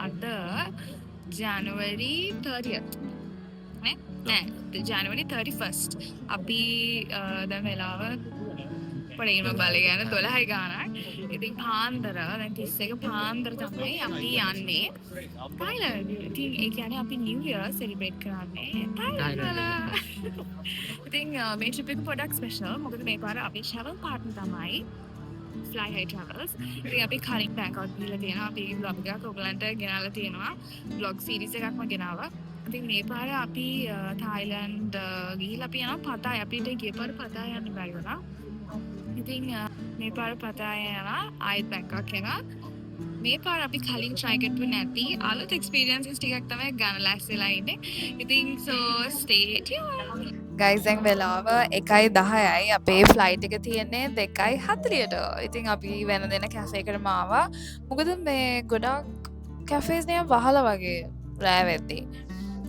අද January 30th නෑ January 31st අපි දැන් වෙලාව පොඩිම බලය ගැන 12යි ගානක්. ඉතින් පාන්දර දැන් 31 පාන්දර තමයි අපි යන්නේ තායිලන්ඩ්. ඉතින් ඒ කියන්නේ අපි නිව් ඉයර් සෙලිබ්‍රේට් කරන්නේ තායිලන්ඩ් වල. ඉතින් මේ ට්‍රිප් එක පොඩක් ස්පෙෂල්. මොකද මේ පාර අපේ travel partner තමයි Fly High Travels. ඉතින් අපි කලින් බැංකොක් ගිහලා තියෙනවා. අපි vlog එකක් ඔයගලන්ට ගෙනල්ලා තියෙනවා. vlog series එකක්ම ගෙනාවා. ඉතින් මේ පාර අපි තායිලන්ඩ් ගිහිල්ලා අපි යනවා පතාය. අපිට ගිය පාර පතාය යන්න බැරි වුණා. ඉතින් මේ පාර පතාය යනවා ආයෙත් බැංකොක් යනවා. මේ පාර අපි කලින් try කරපු නැති අලුත් experiences ටිකක් තමයි ගන්න ලැස්තිලා ඉන්නේ. ඉතින් so stay tuned. Guys දැන් වෙලාව 1:10යි අපේ ෆ්ලයිට් එක තියෙන්නේ 2:40ට. ඉතින් අපි වෙන දෙන කැෆේ එකටම ආවා. මොකද මේ ගොඩක් කැෆේස් නේ වහලා වගේ රෑ වෙද්දී.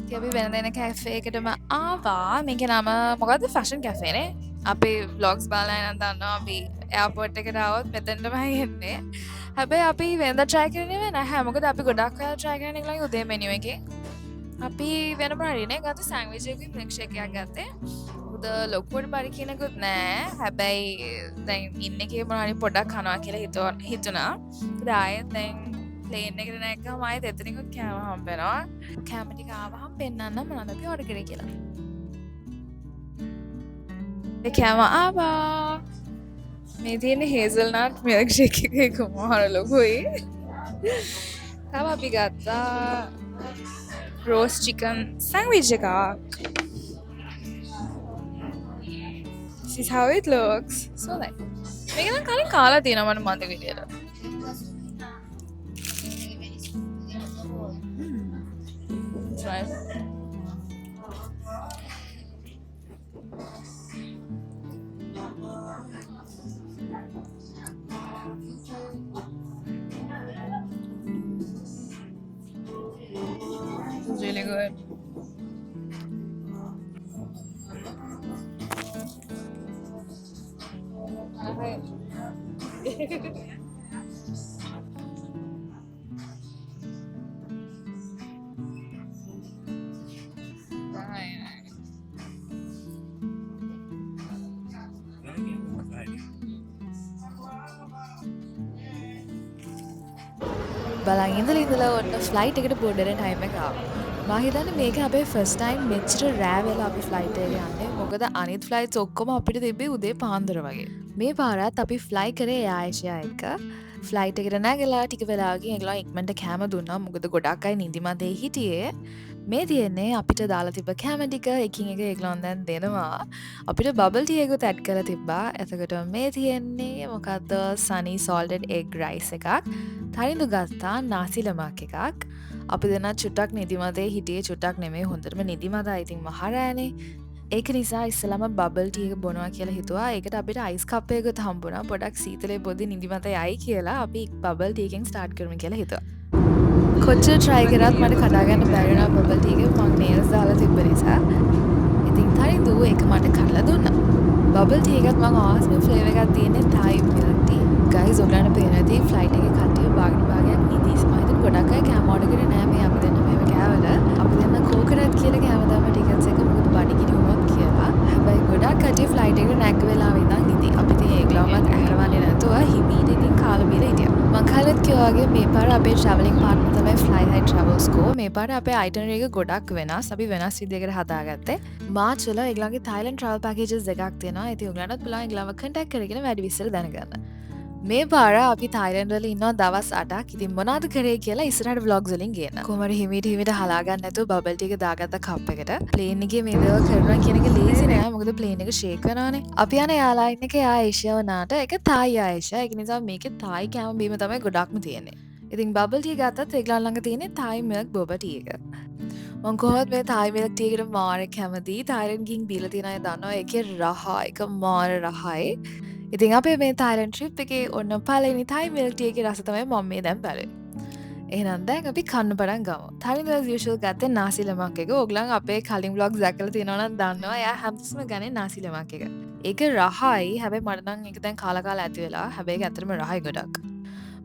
ඉතින් අපි වෙන දෙන කැෆේ එකටම ආවා. මේකේ නම මොකද්ද? ෆැෂන් කැෆේ නේ. අපි vlogs බලලා නම් දන්නවා අපි එයාපෝට් එකට ආවොත් මෙතනටමයි එන්නේ. හැබැයි අපි වෙනද try කරන්නේ නැහැ. මොකද අපි ගොඩක් වෙලා try කරන්නේ ඒගොල්ලන්ගේ උදේ menu එකේ. අපි වෙන මොනවද නේ ගත්ත සෑන්ඩ්විච් එකකින් milkshake එකක් ගත්තේ. උද ලොකුවට බරි කියනකුත් නෑ. හැබැයි දැන් ඉන්න එකේ මොනවද පොඩක් කනවා කියලා හිතුණා. ඒත් ආයෙත් දැන් ප්ලේන් එකට නැග්ගම ආයෙත් එතනිකුත් කෑම හම්බ වෙනවා. කෑම ටික ආවහම පෙන්නන්න මොනවද අපි ඕඩර් කරේ කියලා. ඒ කෑම ආවා. මේ තියෙන්නේ hazelnut milkshake එක කොහොමද ලොකුයි. තව අපි ගත්තා roast chicken sandwich එකක්. This is how it looks. So like මේක නම් කලින් කාලා තියෙනවා මම මතක විදියට. Try. It's really good. බලන් ඉඳලා ඔන්න ෆ්ලයිට් එකට බෝඩර් ටයිම් එක ආවා. මම හිතන්නේ මේක අපේ ෆස්ට් ටයිම් මෙච්චර රෑ වෙලා අපි ෆ්ලයිට් එකට යන්නේ. මොකද අනිත් ෆ්ලයිට්ස් ඔක්කොම අපිට තිබ්බේ උදේ පාන්දර වගේ. මේ පාරත් අපි ෆ්ලයි කරේ ආයේෂා එක්ක. ෆ්ලයිට් එකට නැගලා ටික වෙලාවකින් ඒගොල්ලෝ ඉක්මනට කෑම දුන්නා. මොකද ගොඩක් අය නිදිමතේ හිටියේ. මේ තියෙන්නේ අපිට දාලා තිබ්බ කෑම ටික එකින් එක ඒගොල්ලෝ දැන් දෙනවා. අපිට බබල් ටී එකකුත් ඇඩ් කරලා තිබ්බා. එතකොට මේ තියෙන්නේ මොකද්ද? sunny salted egg rice එකක්. තරිඳු ගත්තා නාසි ලමක් එකක්. අපි දෙන්න චුට්ටක් නිදිමතේ හිටියේ චුට්ටක් නෙමෙයි හොඳටම නිදිමතයි. ඉතින් මහරෑනේ. ඒක නිසා ඉස්සෙල්ලාම බබල් ටී එක බොනවා කියලා හිතුවා. ඒකට අපිට අයිස් කප් එකකුත් හම්බුණා. පොඩක් සීතලේ බොද්දි නිදිමත යයි කියලා අපි බබල් ටී එකෙන් ස්ටාර්ට් කරමු කියලා හිතුවා. කොච්චර try කරත් මට කඩා ගන්න බැරි වුණා බබල් ටී එක. මම nails දාලා තිබ්බ නිසා. ඉතින් තරිඳු ඒක මට කඩලා දුන්නා. බබල් ටී එකත් මම ආස්ම ෆ්ලේවර් එකක් තියෙන්නේ Thai milk tea. guys ඔයාලට පේනදී ෆ්ලයිට් එකේ කට්ටිය භාගයක් නිදිස්. මම හිතන්නේ ගොඩක් අය කෑම ඕඩර් කරේ නෑ මේ අපි දෙන්න මේව කෑවල. අපි දෙන්න කෝකනට් කියලා කෑම දාම ටිකට්ස් එක මොකද බඩගිනි වුණොත් කියලා. හැබැයි ගොඩක් කට්ටිය ෆ්ලයිට් එකට නැග්ග වෙලාවෙ ඉඳන් නිදි. අපි ඉතින් ඒගොල්ලෝවත් ඇහැරවන්නේ නැතුව හිමීට ඉතින් කාලා බීලා හිටියා. මම කලින් කිව්වා වගේ මේ පාර අපේ travelling partner තමයි Fly High Travels කෝ. මේ පාර අපේ itinerary එක ගොඩක් වෙනස්. අපි වෙනස් විදිහකට හදාගත්තේ. මාර්ච් වල ඒගොල්ලන්ගේ Thailand travel packages දෙකක් තියෙනවා. ඉතින් ඔයගලන්වත් පුළුවන් ඒගොල්ලන්ව contact කරගෙන වැඩි විස්තර දැනගන්න. මේ පාර අපි තායිලන්ඩ් වල ඉන්නවා දවස් 8ක්. ඉතින් මොනවද කරේ කියලා ඉස්සරහට vlogs වලින් ගේන්න. කොහමද හිමීට හලා ගන්න නැතුව බබල් ටී එක දාගත්ත කප් එකට. ප්ලේන් එකේ මේ දේවල් කරනවා කියන එක ලේසි නෑ. මොකද ප්ලේන් එක ෂේක් වෙනවානේ. අපි යන යාලයින් එකේ ආයේෂා වුණාට ඒක තායි ආයේෂා. ඒක නිසා මේකේ තායි කෑම බීම තමයි ගොඩක්ම තියෙන්නේ. ඉතින් බබල් ටී ගත්තත් ඒගොල්ලන් ළඟ තියෙන්නේ තායි මිල්ක් බොබා ටී එක. මම කොහොමද මේ තායි මිල්ක් ටී එකට මාර කැමති. තායිලන්ඩ් ගිහින් බීලා තියෙන අය දන්නවා ඒකේ රහ එක මාර රහයි. ඉතින් අපේ මේ තායිලන්ඩ් ට්‍රිප් එකේ ඔන්න පළවෙනි තායි මිල්ක් ටී එකේ රස තමයි මම මේ දැන් බැලුවේ. එහෙනම් දැන් අපි කන්න පටන් ගමු. තායිලන්ඩ් as usual ගත්තේ නාසි ලෙමක් එක. ඕගලන් අපේ කලින් vlogs දැකලා තියෙනවා නම් දන්නවා. එයා හැමතිස්සම ගන්නේ නාසි ලෙමක් එක. ඒක රහයි. හැබැයි මට නම් ඒක දැන් කාලා ඇති වෙලා. හැබැයි ඒක ඇත්තටම රහයි ගොඩක්.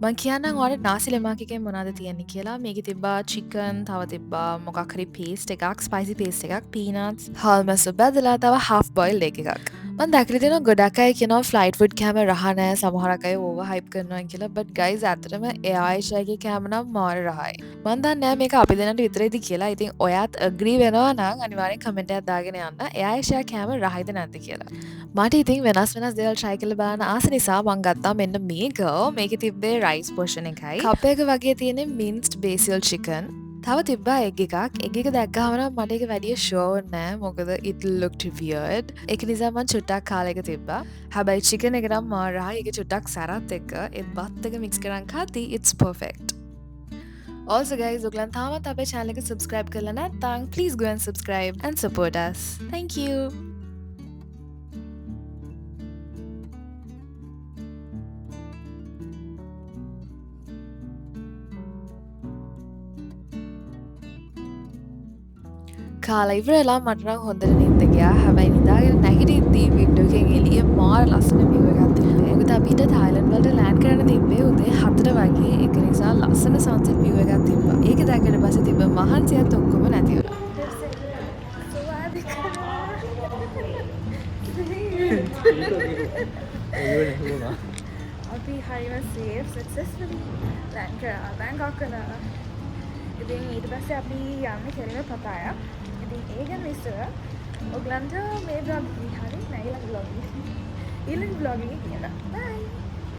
මං කියන්නම් ඔයාලට නාසි ලෙමාක් එකේ මොනවද තියෙන්නේ කියලා. මේකේ තිබ්බා චිකන්, තව තිබ්බා මොකක් හරි පේස්ට් එකක්, ස්පයිසි පේස්ට් එකක්, පීනට්ස්, හාල්මස් බැදලා තව half boiled egg එකක්. මං දැකලා තියෙනවා ගොඩක් අය කියනවා ෆ්ලයිට් ෆුඩ් කෑම රහ නෑ, සමහරක් අය ඕවර් හයිප් කරනවා කියලා. but guys ඇත්තටම එයා ආයිෂාගේ කෑම නම් මාර රහයි. මං දන්නේ නෑ මේක අපි දෙන්නට විතරයිද කියලා. ඉතින් ඔයාත් agree වෙනවා නම් අනිවාර්යෙන් කමෙන්ට් එකක් දාගෙන යන්න. එයා ආයිෂා කෑම රහයිද නැද්ද කියලා. මට ඉතින් වෙනස් දේවල් try කරලා බලන්න ආස නිසා මං ගත්තා මෙන්න මේක. මේකේ තිබ්බේ rice portion එකයි. කප් එක වගේ තියෙන minced basil chicken. තව තිබ්බා egg එකක්. egg එක දැක්කම නම් මට ඒක වැඩිය sure නෑ. මොකද it looked weird. ඒක නිසා මං චුට්ටක් කාලා එක තිබ්බා. හැබැයි chicken එක නම් මාර රහයි. ඒක චුට්ටක් සැරත් එක්ක ඒ බත් එක mix කරන් කාති it's perfect. Also guys, ඔයගලන් තාමත් අපේ channel එක subscribe කරලා නැත්නම් please go and subscribe and support us. Thank you. කාලා ඉවරලා මට නම් හොඳට නිින්ද ගියා. හැබැයි නිදාගෙන නැගිටිද්දී වින්ඩෝ එකෙන් එළිය මාර ලස්සන view එකක් තිබ්බේ. මොකද අපිට තායිලන්ඩ් වලට ලෑන්ඩ් කරන්න තිබ්බේ උදේ 4 වගේ. ඒක නිසා ලස්සන sunset view එකක් තිබ්බා. ඒක දැක්කට පස්සේ තිබ්බ මහන්සියත් ඔක්කොම නැති වුණා. අපි හරිම සේෆ් සක්සස්ෆුලි ලෑන්ඩ් කරා බැංකොක් වල. ඉතින් ඊට පස්සේ අපි යන්නේ කෙරෙන පතාය. ඉතින් ඒ ගැන විස්තර ඔයගලන්ට මේ බ්ලොග් එක හරිය නැගිලා බ්ලොග් එක ඊළඟ බ්ලොග් එකේ කියන්න. බයි.